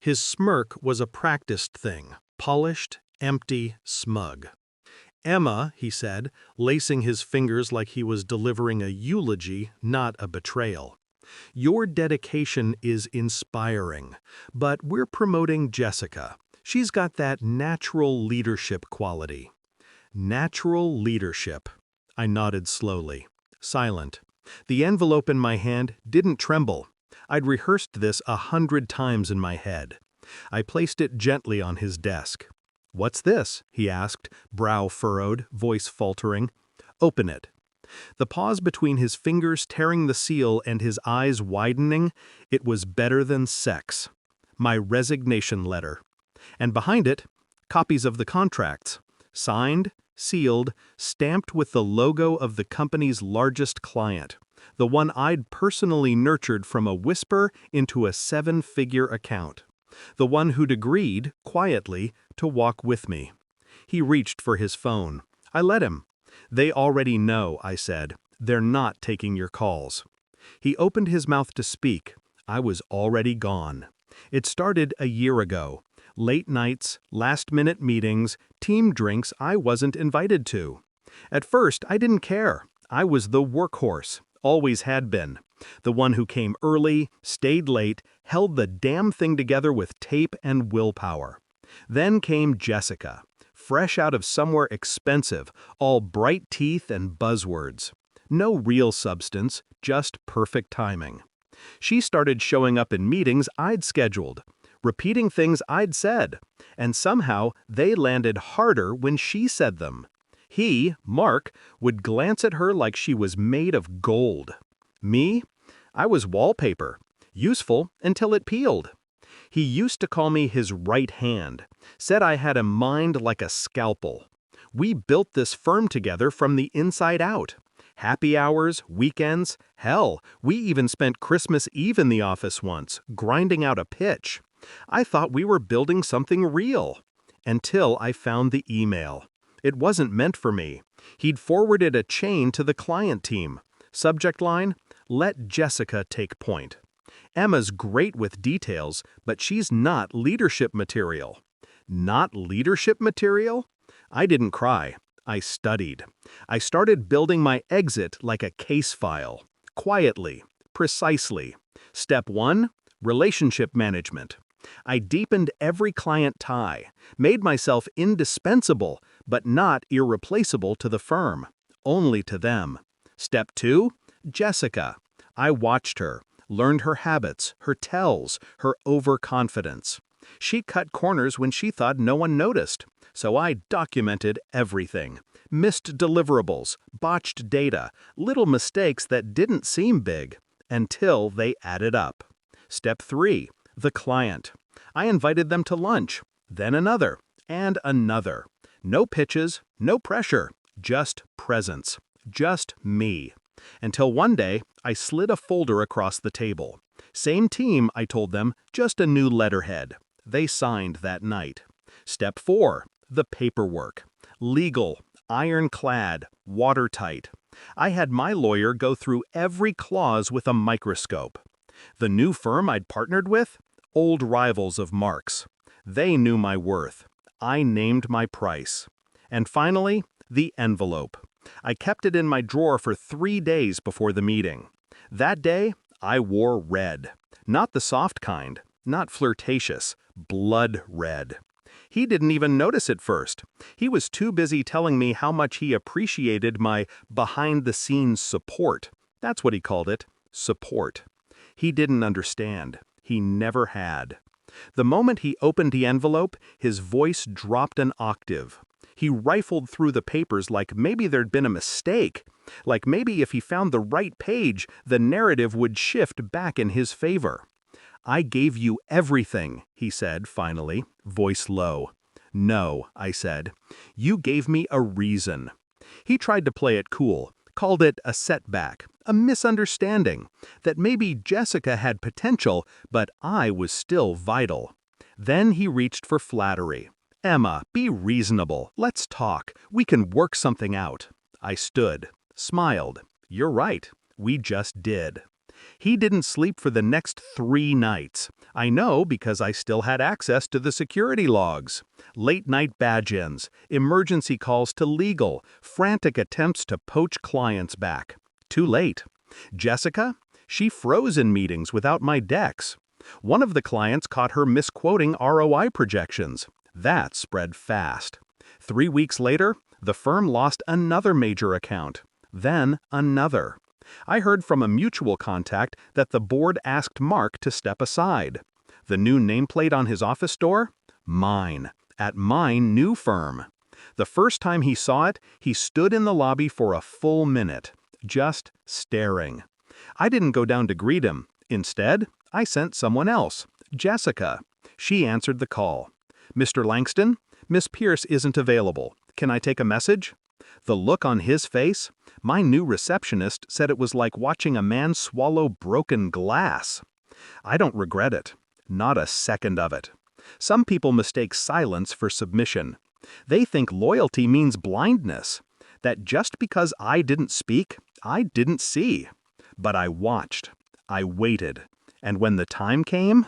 His smirk was a practiced thing, polished, empty, smug. "Emma," he said, lacing his fingers like he was delivering a eulogy, not a betrayal. "Your dedication is inspiring, but we're promoting Jessica. She's got that natural leadership quality." Natural leadership. I nodded slowly, silent. The envelope in my hand didn't tremble. I'd rehearsed this 100 times in my head. I placed it gently on his desk. "What's this?" he asked, brow furrowed, voice faltering. "Open it." The pause between his fingers tearing the seal and his eyes widening, it was better than sex. My resignation letter. And behind it, copies of the contracts. Signed, sealed, stamped with the logo of the company's largest client. The one I'd personally nurtured from a whisper into a 7-figure account. The one who'd agreed, quietly, to walk with me. He reached for his phone. I let him. "They already know," I said. "They're not taking your calls." He opened his mouth to speak. I was already gone. It started a year ago. Late nights, last-minute meetings, team drinks I wasn't invited to. At first, I didn't care. I was the workhorse, always had been. The one who came early, stayed late, held the damn thing together with tape and willpower. Then came Jessica, fresh out of somewhere expensive, all bright teeth and buzzwords. No real substance, just perfect timing. She started showing up in meetings I'd scheduled, repeating things I'd said, and somehow they landed harder when she said them. He, Mark, would glance at her like she was made of gold. Me? I was wallpaper, useful until it peeled. He used to call me his right hand, said I had a mind like a scalpel. We built this firm together from the inside out. Happy hours, weekends, hell, we even spent Christmas Eve in the office once, grinding out a pitch. I thought we were building something real. Until I found the email. It wasn't meant for me. He'd forwarded a chain to the client team. Subject line, "Let Jessica take point." Emma's great with details, but she's not leadership material. Not leadership material? I didn't cry. I studied. I started building my exit like a case file. Quietly, precisely. Step 1, relationship management. I deepened every client tie, made myself indispensable, but not irreplaceable to the firm, only to them. Step 2, Jessica. I watched her, learned her habits, her tells, her overconfidence. She cut corners when she thought no one noticed, so I documented everything. Missed deliverables, botched data, little mistakes that didn't seem big, until they added up. Step 3, the client. I invited them to lunch, then another, and another. No pitches, no pressure, just presence, just me. Until one day, I slid a folder across the table. Same team, I told them, just a new letterhead. They signed that night. Step 4, the paperwork. Legal, ironclad, watertight. I had my lawyer go through every clause with a microscope. The new firm I'd partnered with? Old rivals of Mark's. They knew my worth. I named my price. And finally, the envelope. I kept it in my drawer for 3 days before the meeting. That day, I wore red. Not the soft kind, not flirtatious, blood red. He didn't even notice at first. He was too busy telling me how much he appreciated my behind-the-scenes support. That's what he called it, support. He didn't understand. He never had. The moment he opened the envelope, his voice dropped an octave. He rifled through the papers like maybe there'd been a mistake, like maybe if he found the right page, the narrative would shift back in his favor. "I gave you everything," he said finally, voice low. "No," I said. "You gave me a reason." He tried to play it cool, called it a setback, a misunderstanding, that maybe Jessica had potential, but I was still vital. Then he reached for flattery. "Emma, be reasonable. Let's talk. We can work something out." I stood, smiled. "You're right. We just did." He didn't sleep for the next 3 nights. I know because I still had access to the security logs. Late-night badge-ins, emergency calls to legal, frantic attempts to poach clients back. Too late. Jessica? She froze in meetings without my decks. One of the clients caught her misquoting ROI projections. That spread fast. 3 weeks later, the firm lost another major account. Then another. I heard from a mutual contact that the board asked Mark to step aside. The new nameplate on his office door? Mine. At my new firm. The first time he saw it, he stood in the lobby for a full minute, just staring. I didn't go down to greet him. Instead, I sent someone else, Jessica. She answered the call. "Mr. Langston, Miss Pierce isn't available. Can I take a message?" The look on his face? My new receptionist said it was like watching a man swallow broken glass. I don't regret it. Not a second of it. Some people mistake silence for submission. They think loyalty means blindness. That just because I didn't speak, I didn't see. But I watched. I waited. And when the time came,